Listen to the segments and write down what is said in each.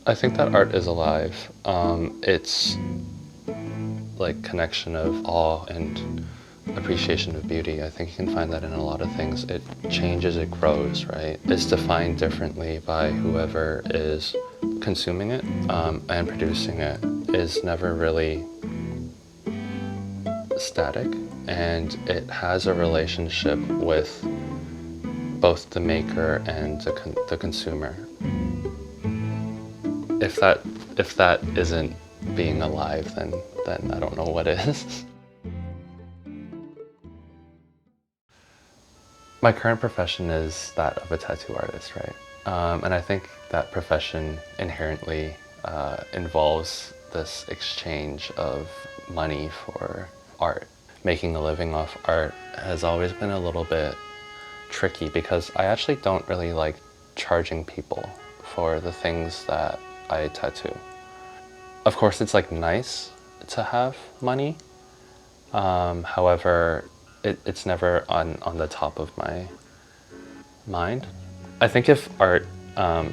I think that art is alive. It's like connection of awe and appreciation of beauty. I think you can find that in a lot of things. It changes, it grows, right? It's defined differently by whoever is consuming it, and producing it is never really static, and it has a relationship with both the maker and the consumer. If that isn't being alive, then I don't know what is. My current profession is that of a tattoo artist, right? And I think that profession inherently involves this exchange of money for art. Making a living off art has always been a little bit tricky because I actually don't really like charging people for the things that I tattoo. Of course, it's like nice to have money. However, it's never on the top of my mind. I think if art,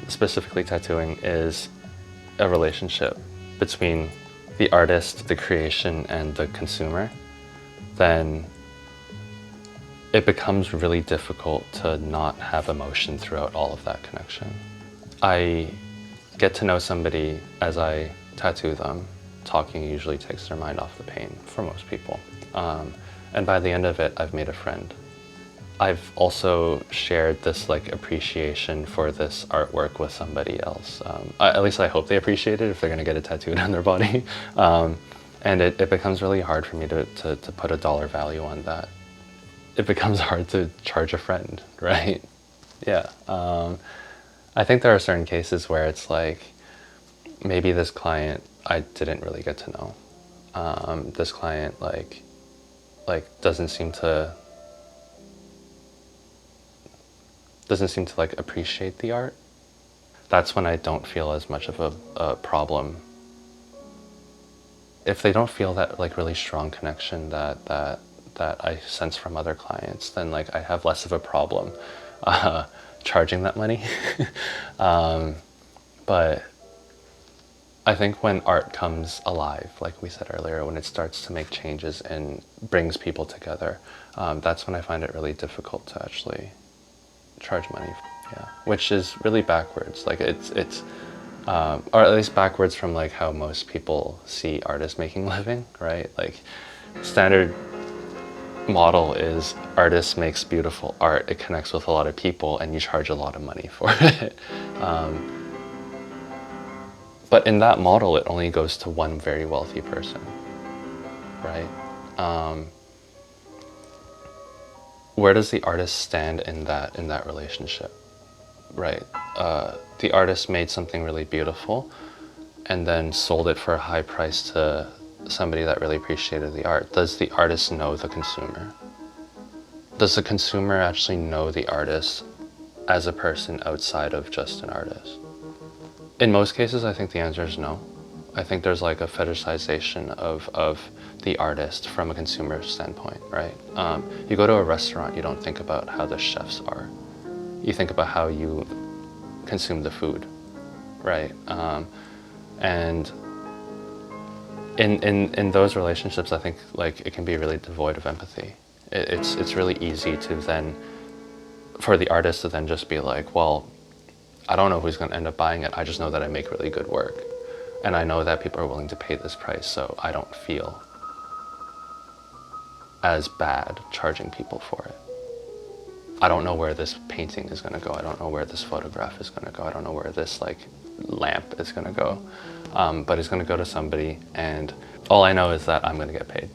specifically tattooing, is a relationship between the artist, the creation, and the consumer, then it becomes really difficult to not have emotion throughout all of that connection. I get to know somebody as I tattoo them. Talking usually takes their mind off the pain for most people. And by the end of it, I've made a friend. I've also shared this like appreciation for this artwork with somebody else. At least I hope they appreciate it if they're gonna get it tattooed on their body. And it becomes really hard for me to put a dollar value on that. It becomes hard to charge a friend, right? Yeah. I think there are certain cases where it's like, maybe this client I didn't really get to know. This client like doesn't seem to like appreciate the art. That's when I don't feel as much of a problem. If they don't feel that like really strong connection that I sense from other clients, then like I have less of a problem charging that money. But I think when art comes alive, like we said earlier, when it starts to make changes and brings people together, that's when I find it really difficult to actually charge money. Yeah, which is really backwards. Like it's or at least backwards from like how most people see artists making a living, right? Like standard model is artist makes beautiful art, it connects with a lot of people, and you charge a lot of money for it. But in that model, it only goes to one very wealthy person, right? Where does the artist stand in that relationship, right? The artist made something really beautiful and then sold it for a high price to somebody that really appreciated the art. Does the artist know the consumer? Does the consumer actually know the artist as a person outside of just an artist? In most cases, I think the answer is no. I think there's like a fetishization of the artist from a consumer standpoint, right? You go to a restaurant, you don't think about how the chefs are. You think about how you consume the food, right? And in those relationships, I think like it can be really devoid of empathy. It's really easy to then, for the artist to then just be like, well, I don't know who's going to end up buying it. I just know that I make really good work. And I know that people are willing to pay this price, so I don't feel as bad charging people for it. I don't know where this painting is going to go. I don't know where this photograph is going to go. I don't know where this like lamp is going to go. But it's going to go to somebody, and all I know is that I'm going to get paid.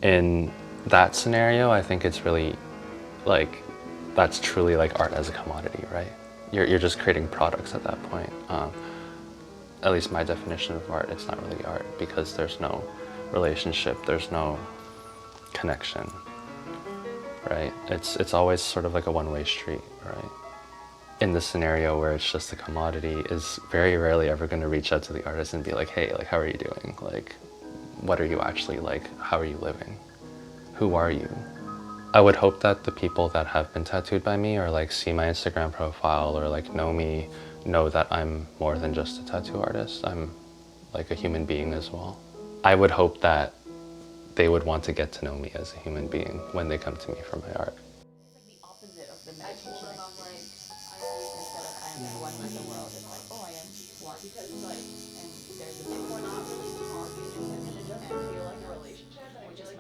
In that scenario, I think it's really like, that's truly like art as a commodity, right? You're just creating products at that point. At least my definition of art, it's not really art because there's no relationship, there's no connection, right? It's always sort of like a one-way street, right? In the scenario where it's just a commodity, is very rarely ever going to reach out to the artist and be like, hey, like, how are you doing? Like, what are you actually like? How are you living? Who are you? I would hope that the people that have been tattooed by me or like see my Instagram profile or like know me know that I'm more than just a tattoo artist. I'm like a human being as well. I would hope that they would want to get to know me as a human being when they come to me for my art. It's like the opposite of the meditation experience. Instead of I am one with the world, it's like, oh, I am one. And there's a balance. And